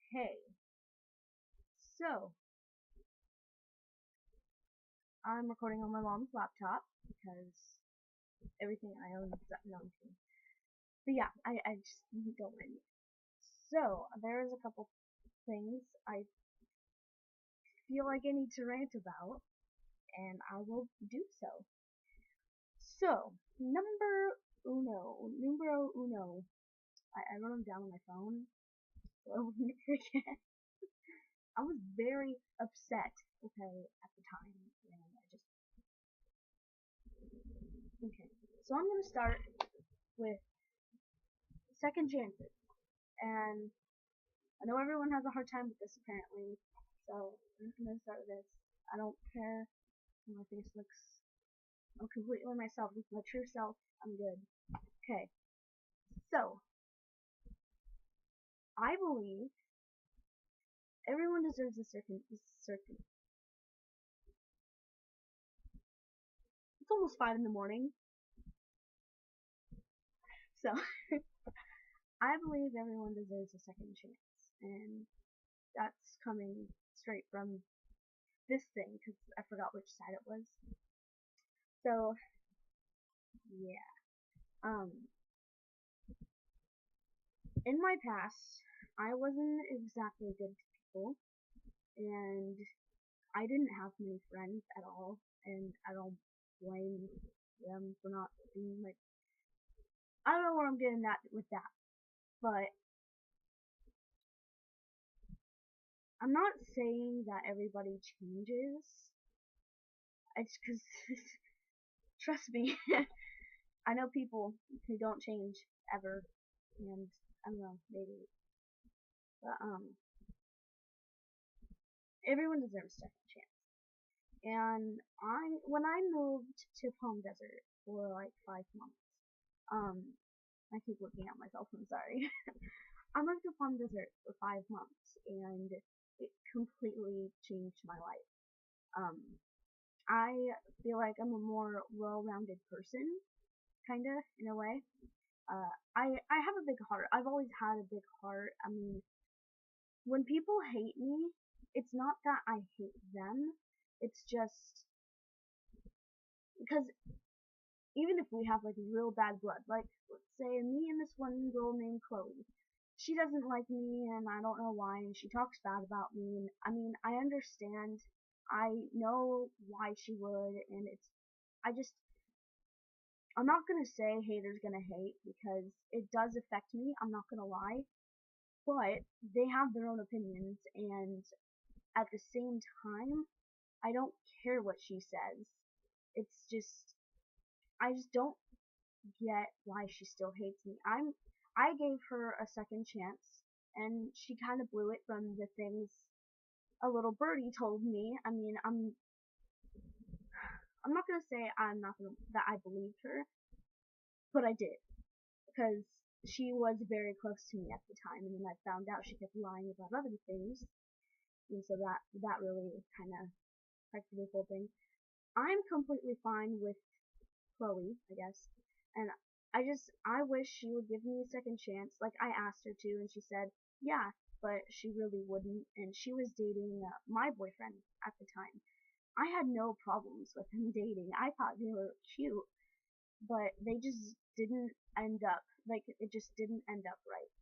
Okay, so I'm recording on my mom's laptop because everything I own is no, I'm kidding. But yeah, I just don't mind it. So there's a couple things I feel like I need to rant about, and I will do so. So numero uno. I wrote them down on my phone so I wouldn't forget. I was very upset, okay, at the time, and I just okay. So I'm gonna start with second chances. And I know everyone has a hard time with this apparently, so I'm just gonna start with this. I don't care how my face looks. I'm completely myself. This is my true self. I'm good. Okay, so I believe everyone deserves a certain. It's almost 5 in the morning, so I believe everyone deserves a second chance, and that's coming straight from this thing because I forgot which side it was. So yeah, um, in my past, I wasn't exactly good to people, and I didn't have many friends at all, and I don't blame them for not being like, I don't know where I'm getting at with that, but I'm not saying that everybody changes. It's because, trust me, I know people who don't change ever, and I don't know, maybe, but everyone deserves a second chance. And when I moved to Palm Desert for like 5 months, um, I keep looking at myself. I'm sorry. I moved to Palm Desert for 5 months, and it completely changed my life. Um, I feel like I'm a more well-rounded person, kinda in a way. I have a big heart. I've always had a big heart. I mean, when people hate me, it's not that I hate them. It's just because even if we have like real bad blood, like let's say me and this one girl named Chloe, she doesn't like me and I don't know why, and she talks bad about me, and I mean, I understand, I know why she would, and I just, I'm not gonna say haters gonna hate because it does affect me, I'm not gonna lie, but they have their own opinions, and at the same time, I don't care what she says. It's just, I just don't get why she still hates me. I gave her a second chance, and she kind of blew it from the things a little birdie told me. I mean, I'm not gonna say I'm not gonna that I believed her, but I did because she was very close to me at the time, and then I found out she kept lying about other things, and so that really kind of affected the whole thing. I'm completely fine with Chloe, I guess. And I wish she would give me a second chance. Like, I asked her to, and she said, yeah, but she really wouldn't. And she was dating my boyfriend at the time. I had no problems with him dating. I thought they were cute, but they just didn't end up, like, it just didn't end up right.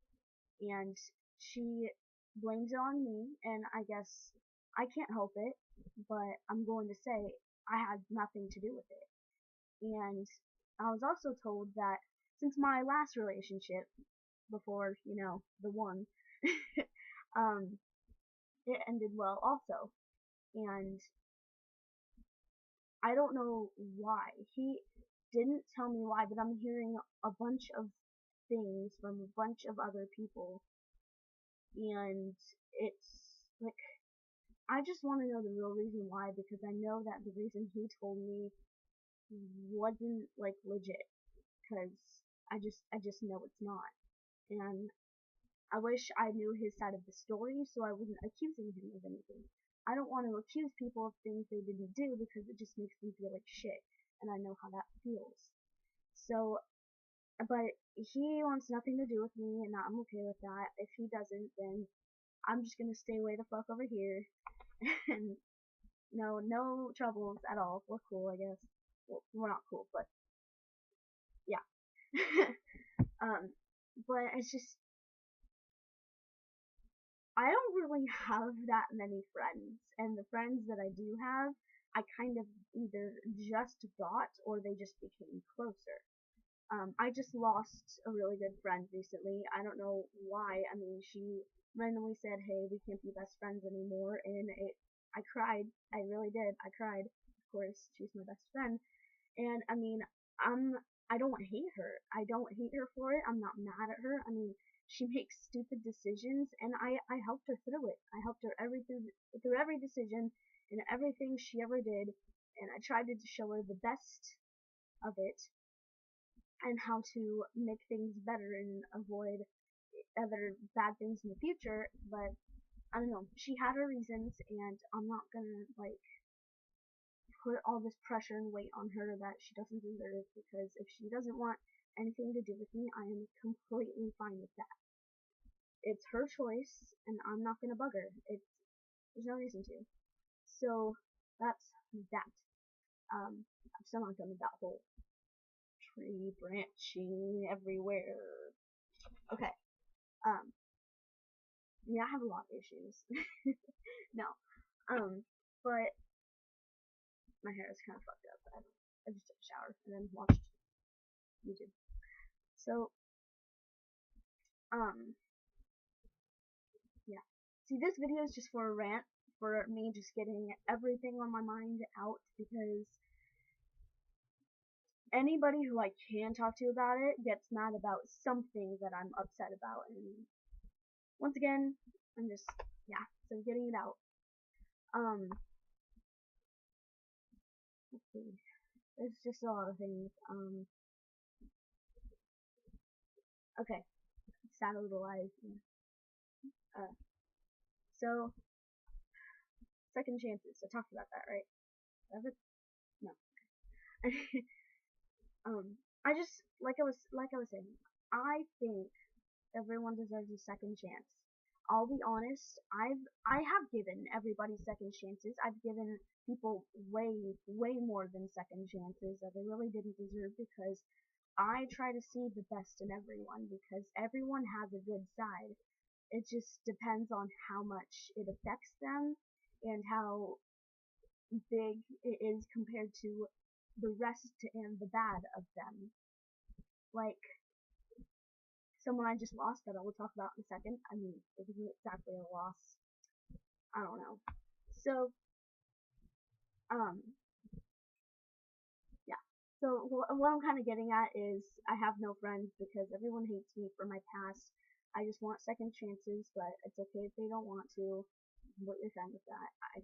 And she blames it on me, and I guess I can't help it, but I'm going to say I had nothing to do with it. And I was also told that since my last relationship, before, the one, um, it ended well also. And I don't know why. He didn't tell me why, but I'm hearing a bunch of things from a bunch of other people. And it's like, I just want to know the real reason why because I know that the reason he told me wasn't like legit. Because I just know it's not. And I wish I knew his side of the story so I wasn't accusing him of anything. I don't want to accuse people of things they didn't do because it just makes them feel like shit, and I know how that feels. So, but he wants nothing to do with me, and I'm okay with that. If he doesn't, then I'm just gonna stay way the fuck over here, and no troubles at all. We're cool, I guess. Well, we're not cool, but yeah. um, but it's just I don't really have that many friends, and the friends that I do have, I kind of either just got or they just became closer. I just lost a really good friend recently. I don't know why. I mean, she randomly said, "Hey, we can't be best friends anymore," and I cried. I really did. I cried. Of course, she's my best friend, and I mean, I'm I don't hate her. I don't hate her for it. I'm not mad at her. I mean, she makes stupid decisions, and I helped her through it. I helped her through every decision and everything she ever did, and I tried to show her the best of it and how to make things better and avoid other bad things in the future. But I don't know. She had her reasons, and I'm not gonna like put all this pressure and weight on her that she doesn't deserve, because if she doesn't want anything to do with me, I am completely fine with that. It's her choice, and I'm not gonna bug her. There's no reason to. So that's that. I'm still not done with that whole tree branching everywhere. Okay. Um, yeah, I have a lot of issues. No. But my hair is kind of fucked up. I just took a shower and then watched YouTube. So, um, yeah. See, this video is just for a rant, for me just getting everything on my mind out, because anybody who I can talk to about it gets mad about something that I'm upset about, and once again, I'm just, yeah, so getting it out. Let's see. There's just a lot of things. Okay. Sad little lies. Uh, so, second chances. I talked about that, right? Ever? No. I just, like I was saying, I think everyone deserves a second chance. I'll be honest, I have given everybody second chances. I've given people way more than second chances that they really didn't deserve, because I try to see the best in everyone, because everyone has a good side. It just depends on how much it affects them and how big it is compared to the rest and the bad of them. Like, someone I just lost that I will talk about in a second. I mean, it wasn't exactly a loss. I don't know. So, um, yeah. So what I'm kind of getting at is I have no friends because everyone hates me for my past. I just want second chances, but it's okay if they don't want to. I'm completely fine with that. I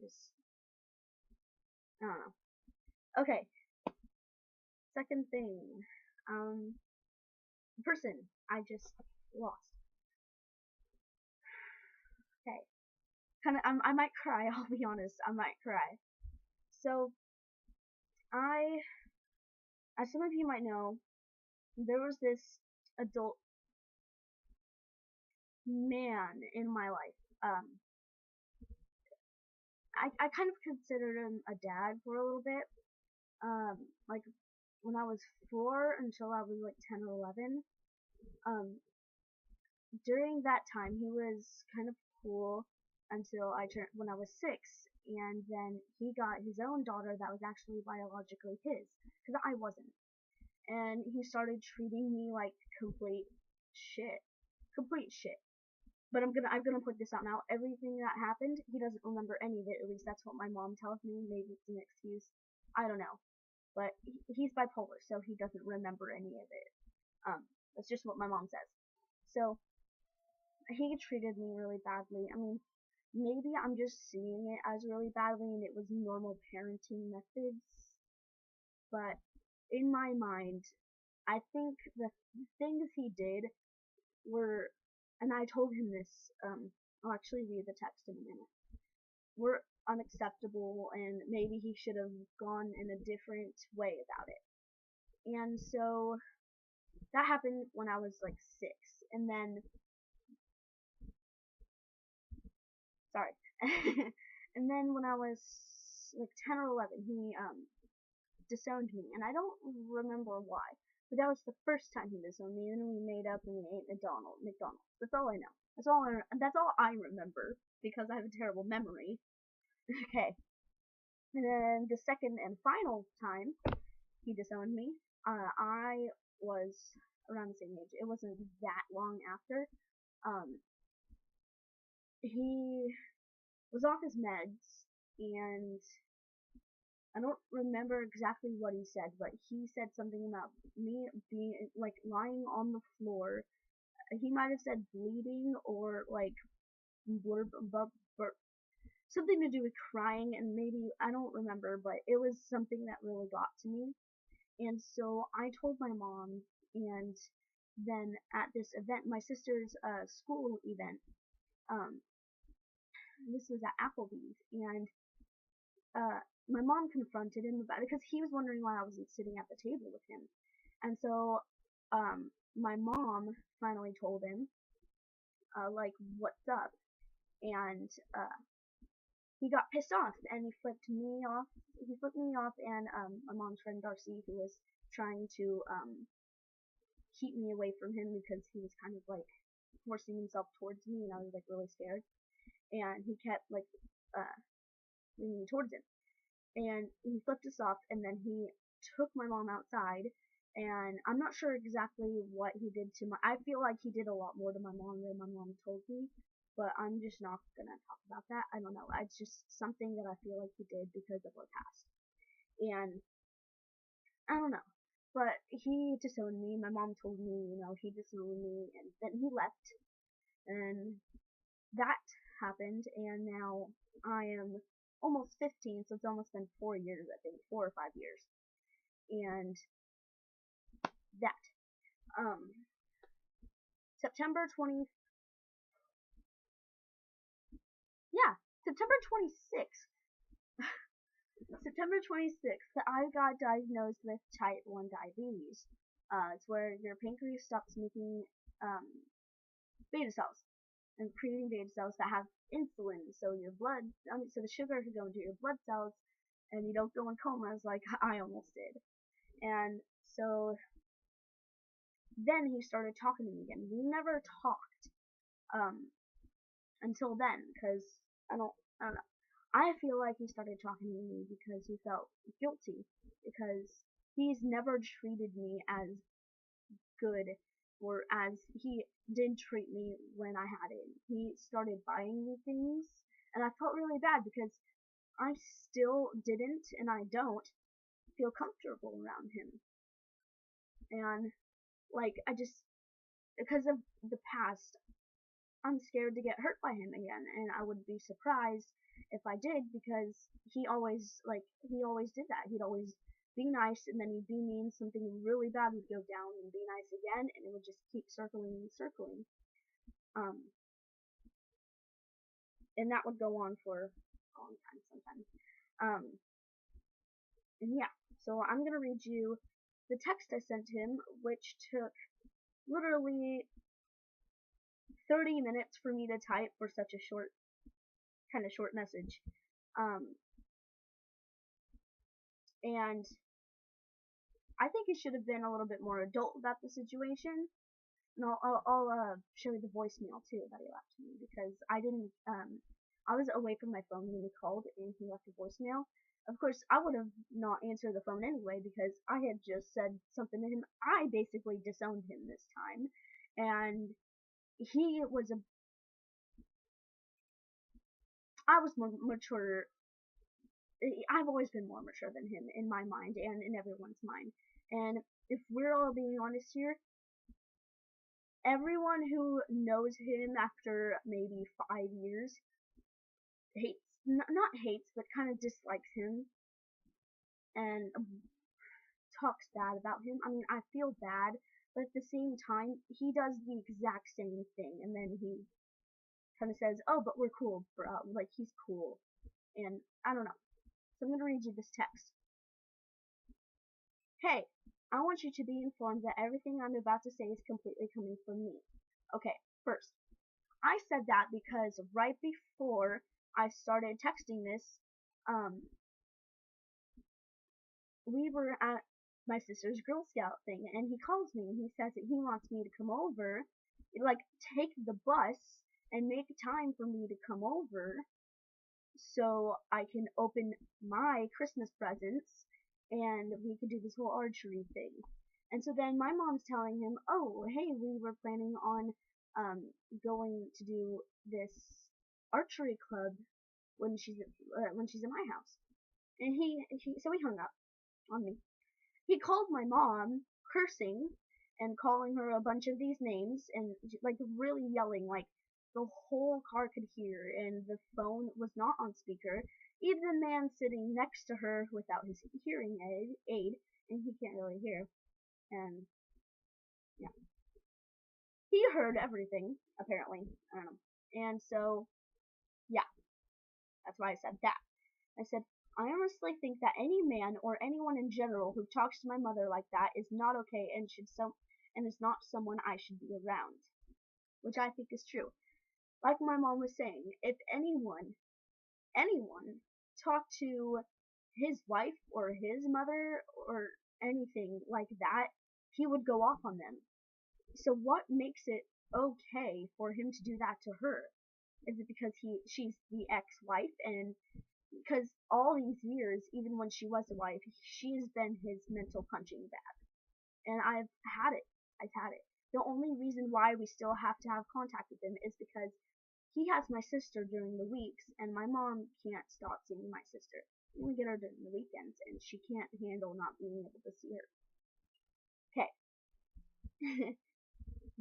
don't know. Okay, second thing. Um, person I just lost. Okay. I might cry, I'll be honest. I might cry. So, I, as some of you might know, there was this adult man in my life. I kind of considered him a dad for a little bit. Like when I was 4 until I was like 10 or 11. Um, During that time, he was kind of cool until when I was 6, and then he got his own daughter that was actually biologically his, because I wasn't. And he started treating me like complete shit. But I'm gonna put this out now. Everything that happened, he doesn't remember any of it. At least that's what my mom tells me. Maybe it's an excuse. I don't know. But he's bipolar, so he doesn't remember any of it. That's just what my mom says. So he treated me really badly. I mean, maybe I'm just seeing it as really badly and it was normal parenting methods, but in my mind, I think the things he did were, and I told him this, I'll actually read the text in a minute, were unacceptable, and maybe he should have gone in a different way about it. And so that happened when I was like 6, and then Sorry. And then when I was like 10 or 11, he disowned me, and I don't remember why. But that was the first time he disowned me, and then we made up and we ate McDonald's. That's all I know. That's all I remember because I have a terrible memory. Okay. And then the second and final time he disowned me, I was around the same age. It wasn't that long after. Um, he was off his meds, and I don't remember exactly what he said, but he said something about me being like lying on the floor. He might have said bleeding or like blurb, something to do with crying, and maybe I don't remember, but it was something that really got to me. And so I told my mom, and then at this event, my sister's school event, um, this was at Applebee's, and my mom confronted him about it because he was wondering why I wasn't sitting at the table with him. And so my mom finally told him, like, what's up? And he got pissed off and he flipped me off. He flipped me off and my mom's friend Darcy, who was trying to keep me away from him because he was kind of like forcing himself towards me and I was like really scared. And he kept like leaning me towards him. And he flipped us off and then he took my mom outside, and I'm not sure exactly what he did to my. I feel like he did a lot more to my mom than my mom told me, but I'm just not gonna talk about that. I don't know. It's just something that I feel like he did because of our past, and I don't know. But he disowned me. My mom told me, he disowned me, and then he left, and that happened, and now I am almost 15, so it's almost been 4 years, I think, 4 or 5 years, and that. September 20, yeah, September 26th, September 26th, I got diagnosed with type 1 diabetes. It's where your pancreas stops making, beta cells, and creating beta cells that have insulin, so so the sugar can go into your blood cells, and you don't go in comas like I almost did. And so then he started talking to me again. We never talked until then, because I don't know. I feel like he started talking to me because he felt guilty, because he's never treated me as good or as he did treat me when I had it. He started buying me things, and I felt really bad because I still didn't, and I don't feel comfortable around him. And like because of the past, I'm scared to get hurt by him again, and I would be surprised if I did, because he always did that. He'd always be nice, and then he'd be mean, something really bad would go down, and be nice again, and it would just keep circling and circling. And that would go on for a long time sometimes. And yeah, so I'm gonna read you the text I sent him, which took literally 30 minutes for me to type for such a kind of short message. And I think he should have been a little bit more adult about the situation. And I'll show you the voicemail too that he left me, because I was away from my phone when he called and he left a voicemail. Of course, I would have not answered the phone anyway because I had just said something to him. I basically disowned him this time, and I was more mature. I've always been more mature than him in my mind and in everyone's mind. And if we're all being honest here, everyone who knows him after maybe 5 years not hates, but kind of dislikes him and talks bad about him. I mean, I feel bad, but at the same time, he does the exact same thing, and then he kind of says, "Oh, but we're cool, bro." Like, he's cool, and I don't know. So I'm gonna read you this text. Hey, I want you to be informed that everything I'm about to say is completely coming from me. Okay, first, I said that because right before I started texting this, um, we were at my sister's Girl Scout thing, and he calls me and he says that he wants me to come over, like take the bus and make time for me to come over so I can open my Christmas presents and we could do this whole archery thing. And so then my mom's telling him, oh, hey, we were planning on um, going to do this archery club when she's in my house. And so he hung up on me. He called my mom, cursing and calling her a bunch of these names and like really yelling, like the whole car could hear, and the phone was not on speaker. Even the man sitting next to her without his hearing aid, and he can't really hear. And yeah, he heard everything apparently. I don't know. And so yeah, that's why I said that. I said, I honestly think that any man or anyone in general who talks to my mother like that is not okay and is not someone I should be around. Which I think is true. Like my mom was saying, if anyone talked to his wife or his mother or anything like that, he would go off on them. So what makes it okay for him to do that to her? Is it because she's the ex-wife, and because all these years, even when she was a wife, she's been his mental punching bag. And I've had it. I've had it. The only reason why we still have to have contact with him is because he has my sister during the weeks, and my mom can't stop seeing my sister. We only get her during the weekends, and she can't handle not being able to see her. Okay.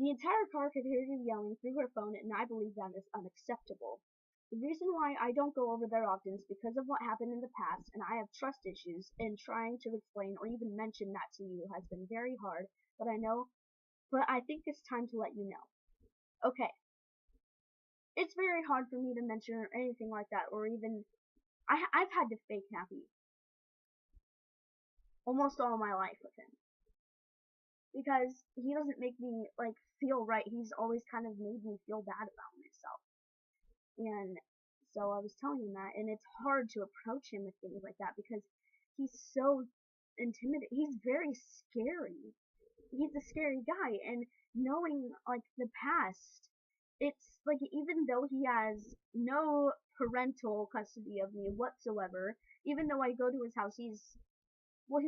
The entire car could hear you yelling through her phone, and I believe that is unacceptable. The reason why I don't go over there often is because of what happened in the past, and I have trust issues, and trying to explain or even mention that to you has been very hard, but I think it's time to let you know. Okay. It's very hard for me to mention or anything like that, or even, I've had to fake happy almost all my life with him. Because he doesn't make me, like, feel right. He's always kind of made me feel bad about myself. And so I was telling him that, and it's hard to approach him with things like that because he's so intimidating. He's very scary. He's a scary guy, and knowing, like, the past, it's like, even though he has no parental custody of me whatsoever, even though I go to his house, he's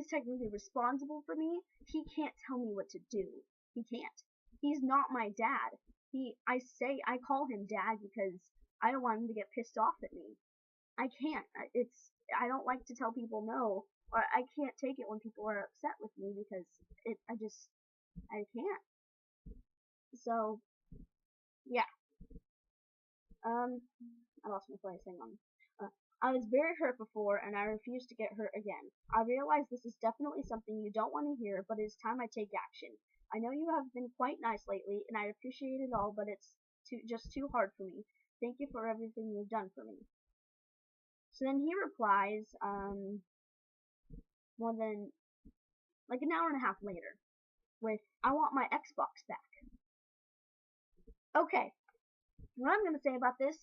technically responsible for me. He can't tell me what to do. He can't. He's not my dad. I call him dad because I don't want him to get pissed off at me. I can't. I don't like to tell people no, or I can't take it when people are upset with me because I can't. So, yeah. I lost my place. Hang on. I was very hurt before, and I refuse to get hurt again. I realize this is definitely something you don't want to hear, but it's time I take action. I know you have been quite nice lately, and I appreciate it all, but it's just too hard for me. Thank you for everything you've done for me. So then he replies, more than, like, an hour and a half later, with, I want my Xbox back. Okay, what I'm going to say about this,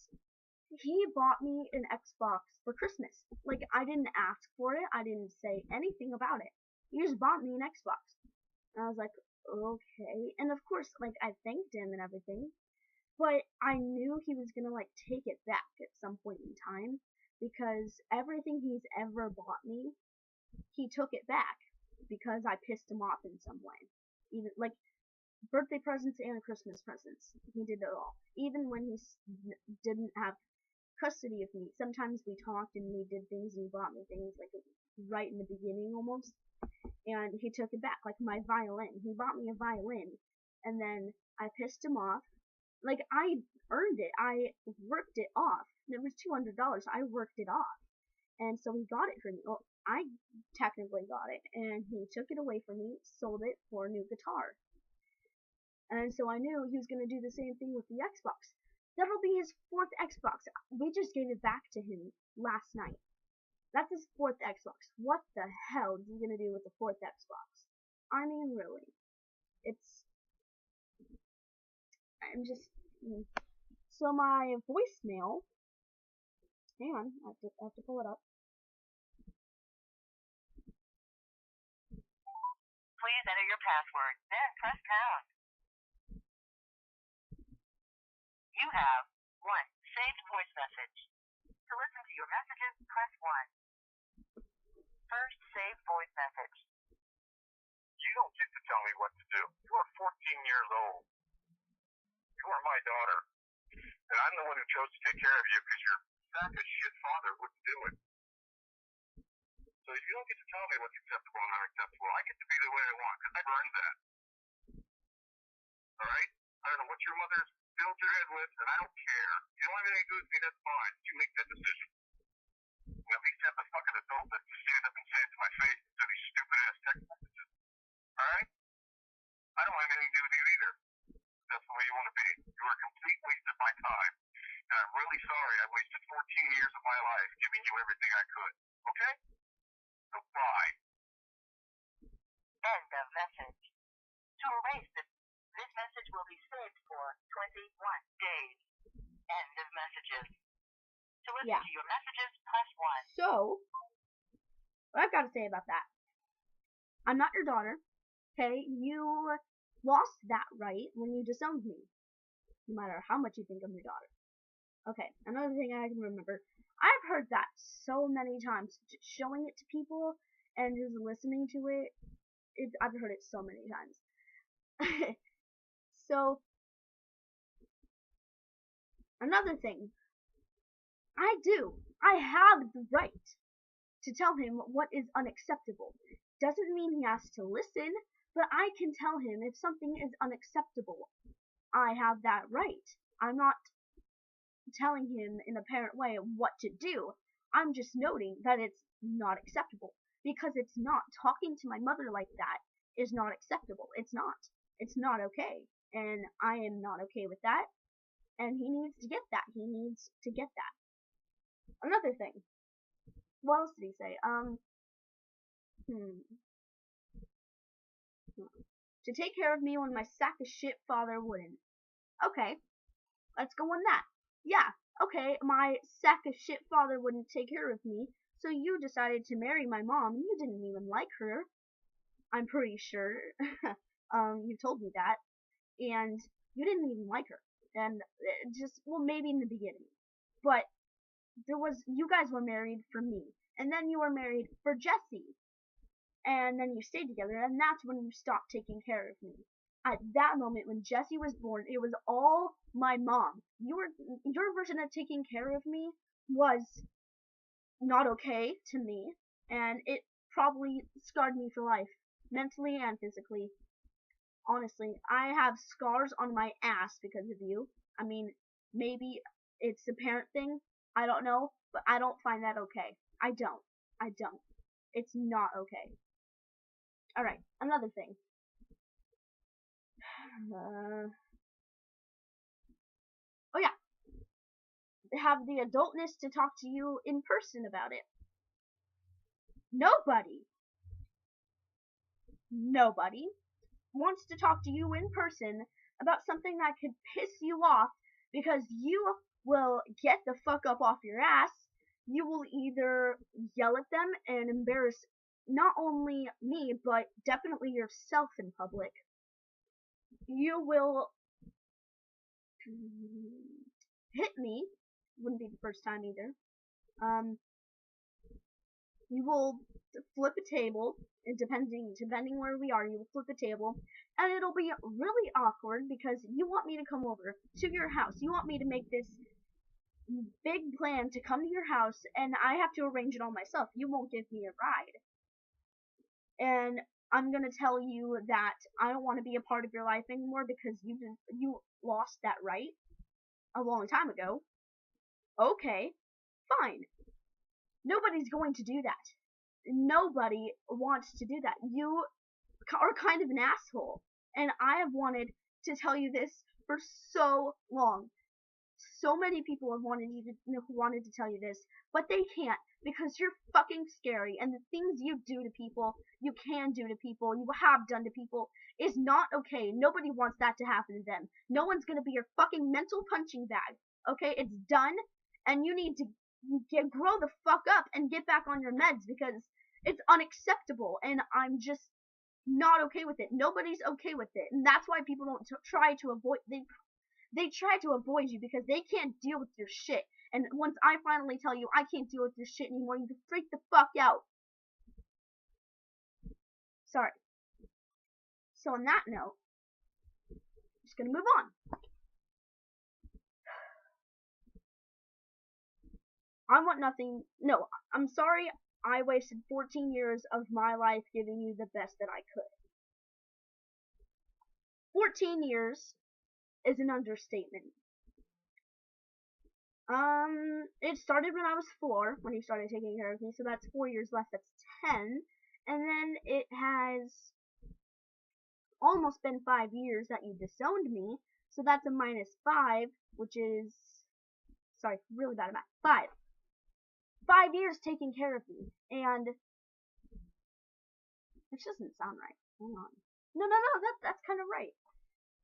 he bought me an Xbox for Christmas. Like, I didn't ask for it. I didn't say anything about it. He just bought me an Xbox. And I was like, okay. And of course, like, I thanked him and everything. But I knew he was gonna, like, take it back at some point in time. Because everything he's ever bought me, he took it back. Because I pissed him off in some way. Even, like, birthday presents and Christmas presents. He did it all. Even when he didn't have custody of me. Sometimes we talked and we did things and he bought me things like right in the beginning almost. And he took it back, like my violin. He bought me a violin. And then I pissed him off. Like, I earned it. I worked it off. It was $200. I worked it off. And so he got it for me. Well, I technically got it. And he took it away from me, sold it for a new guitar. And so I knew he was going to do the same thing with the Xbox. That'll be his 4th Xbox. We just gave it back to him last night. That's his 4th Xbox. What the hell is he gonna do with the 4th Xbox? I mean, really. I'm just... So my voicemail, hang on, I have to pull it up. Please enter your password, then press pound. You have one saved voice message. To listen to your messages, press 1. First saved voice message. You don't get to tell me what to do. You are 14 years old. You are my daughter. And I'm the one who chose to take care of you because your sack of shit father wouldn't do it. So you don't get to tell me what's acceptable and unacceptable. I get to be the way I want because I've earned that. Alright? I don't know what your mother's filled your head with, and I don't care. You don't have anything to do with me, that's fine. You make that decision. And at least have the fucking adult that to stand up and say it to my face instead of these stupid ass text messages. Alright? I don't have anything to do with you either. That's the way you want to be. You are a complete waste of my time. And I'm really sorry I wasted 14 years of my life giving you everything I could. Okay? So bye. End of message. To erase this message will be saved for 21 days. End of messages. To listen to your messages, press 1. So, what I've got to say about that, I'm not your daughter, okay? You lost that right when you disowned me, no matter how much you think I'm your daughter. Okay, another thing I can remember, I've heard that so many times, showing it to people and just listening to it, I've heard it so many times. So, another thing, I have the right to tell him what is unacceptable. Doesn't mean he has to listen, but I can tell him if something is unacceptable. I have that right. I'm not telling him in a parent way what to do. I'm just noting that it's not acceptable. Because it's not. Talking to my mother like that is not acceptable. It's not. It's not okay. And I am not okay with that. And he needs to get that. He needs to get that. Another thing. What else did he say? To take care of me when my sack of shit father wouldn't. Okay. Let's go on that. Yeah. Okay, my sack of shit father wouldn't take care of me, so you decided to marry my mom, and you didn't even like her. I'm pretty sure. You told me that. And you didn't even like her. And well, maybe in the beginning. But you guys were married for me. And then you were married for Jesse. And then you stayed together, and that's when you stopped taking care of me. At that moment, when Jesse was born, it was all my mom. Your version of taking care of me was not okay to me, and it probably scarred me for life, mentally and physically. Honestly, I have scars on my ass because of you. I mean, maybe it's a parent thing, I don't know, but I don't find that okay. I don't. It's not okay. Alright, another thing. Oh yeah. Have the adultness to talk to you in person about it. Nobody wants to talk to you in person about something that could piss you off because you will get the fuck up off your ass. You will either yell at them and embarrass not only me, but definitely yourself in public. You will hit me. Wouldn't be the first time either. You will flip a table, and depending where we are, you will flip a table, and it'll be really awkward because you want me to come over to your house. You want me to make this big plan to come to your house, and I have to arrange it all myself. You won't give me a ride. And I'm gonna tell you that I don't want to be a part of your life anymore because you lost that right a long time ago. Okay, fine. Nobody's going to do that. Nobody wants to do that. You are kind of an asshole. And I have wanted to tell you this for so long. So many people have wanted to tell you this, but they can't because you're fucking scary. And the things you do to people, you can do to people, you have done to people, is not okay. Nobody wants that to happen to them. No one's gonna be your fucking mental punching bag. Okay, it's done, and you need to grow the fuck up and get back on your meds because it's unacceptable, and I'm just not okay with it. Nobody's okay with it, and that's why people don't try to avoid. They try to avoid you because they can't deal with your shit. And once I finally tell you I can't deal with your shit anymore, you can freak the fuck out. Sorry. So on that note, I'm just gonna move on. I want nothing. No, I'm sorry. I wasted 14 years of my life giving you the best that I could. 14 years is an understatement. It started when I was 4, when you started taking care of me, so that's 4 years left, that's 10. And then it has almost been 5 years that you disowned me, so that's a -5, which is, sorry, really bad at math, 5. 5 years taking care of me, and which doesn't sound right. Hang on. No, that's kind of right.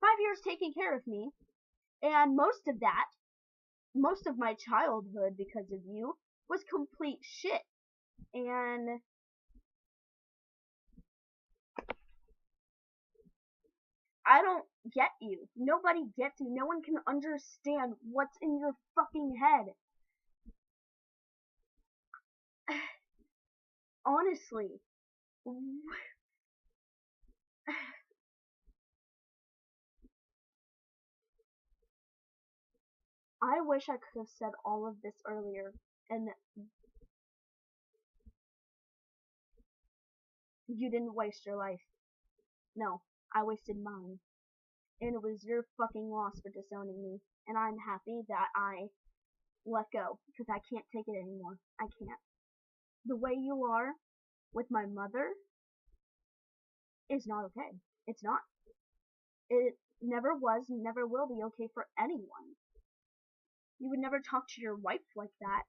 5 years taking care of me, and most of my childhood because of you was complete shit. And I don't get you. Nobody gets you. No one can understand what's in your fucking head. Honestly. I wish I could have said all of this earlier, and you didn't waste your life. No, I wasted mine. And it was your fucking loss for disowning me. And I'm happy that I let go, because I can't take it anymore. I can't. The way you are with my mother is not okay. It's not. It never was, never will be okay for anyone. You would never talk to your wife like that,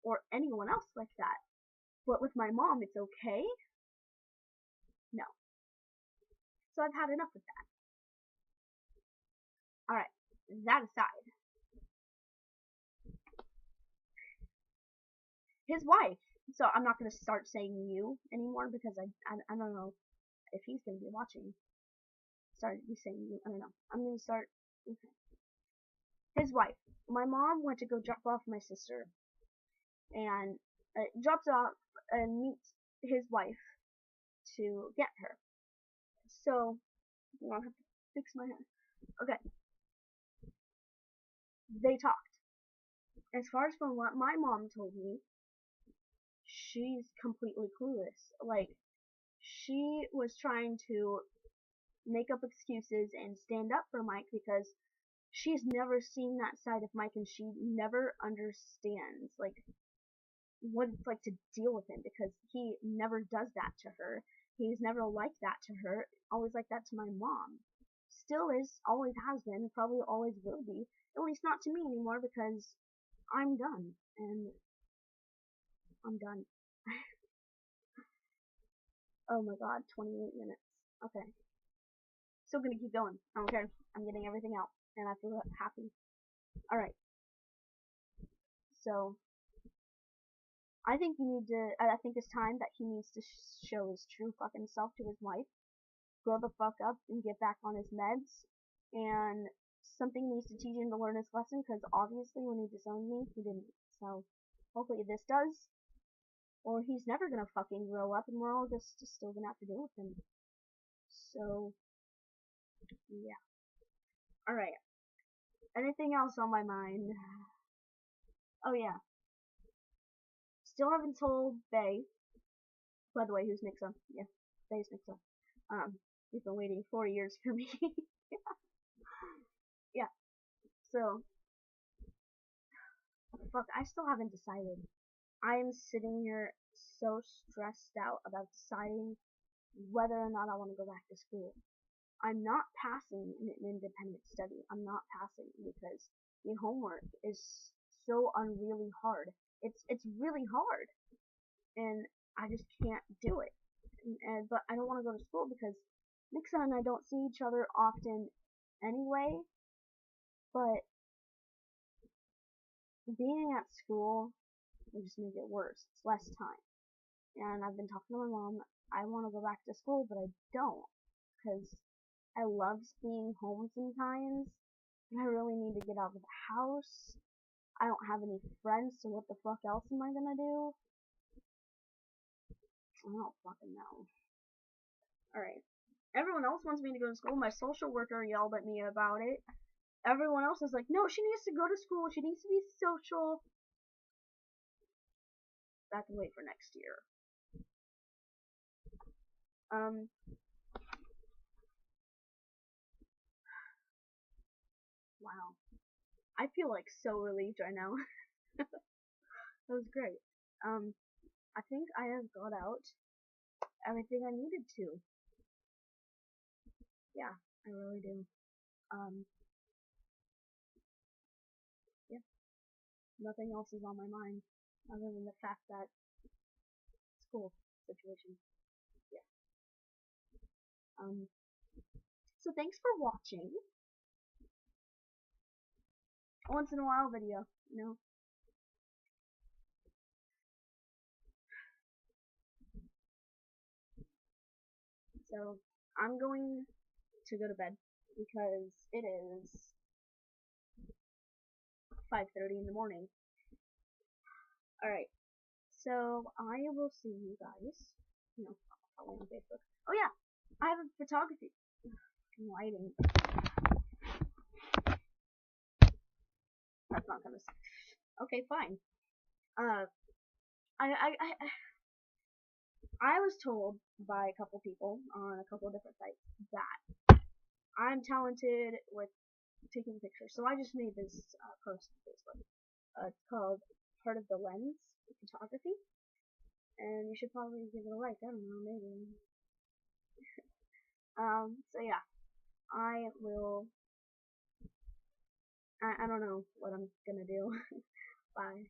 or anyone else like that. But with my mom, it's okay? No. So I've had enough of that. Alright, that aside. His wife. So I'm not going to start saying you anymore because I don't know if he's going to be watching. Start saying you. I don't know. I'm going to start. Okay. His wife. My mom went to go drop off my sister. And drops off and meets his wife to get her. So, I have to fix my hair. Okay. They talked. As far as from what my mom told me, she's completely clueless. Like, she was trying to make up excuses and stand up for Mike because she's never seen that side of Mike and she never understands, like, what it's like to deal with him because he never does that to her. He's never like that to her, always like that to my mom. Still is, always has been, probably always will be. At least not to me anymore because I'm done. And I'm done. Oh my god, 28 minutes. Okay. Still gonna keep going. I don't care. I'm getting everything out. And I feel happy. Alright. So, I think I think it's time that he needs to show his true fucking self to his wife. Grow the fuck up and get back on his meds. And something needs to teach him to learn his lesson because obviously when he disowned me, he didn't. So, hopefully this does. Or he's never gonna fucking grow up and we're all just still gonna have to deal with him. So, yeah. Alright. Anything else on my mind? Oh yeah. Still haven't told Bay. By the way, who's Nixa? Yeah, Bay's Nixa. He's been waiting 4 years for me. Yeah. So, fuck, I still haven't decided. I am sitting here so stressed out about deciding whether or not I want to go back to school. I'm not passing in an independent study. I'm not passing because the homework is so unreally hard. It's really hard, and I just can't do it. But I don't want to go to school because Nixa and I don't see each other often anyway. But being at school will just make it worse. It's less time. And I've been talking to my mom. I want to go back to school, but I don't. Because I love being home sometimes. And I really need to get out of the house. I don't have any friends, so what the fuck else am I gonna do? I don't fucking know. Alright. Everyone else wants me to go to school. My social worker yelled at me about it. Everyone else is like, no, she needs to go to school. She needs to be social. That can wait for next year. Wow. I feel like so relieved right now. That was great. I think I have got out everything I needed to. Yeah, I really do. Yeah, nothing else is on my mind other than the fact that school situation. Yeah. So thanks for watching. Once in a while video, you know. So I'm going to go to bed because it is 5:30 in the morning. Alright, so I will see you guys, probably on Facebook. Oh yeah, I have a photography lighting. That's not gonna. Okay, fine. I was told by a couple people on a couple different sites that I'm talented with taking pictures, so I just made this post on Facebook. It's called Part of the Lens Photography, and you should probably give it a like. I don't know, maybe. So yeah, I will. I don't know what I'm gonna do. Bye.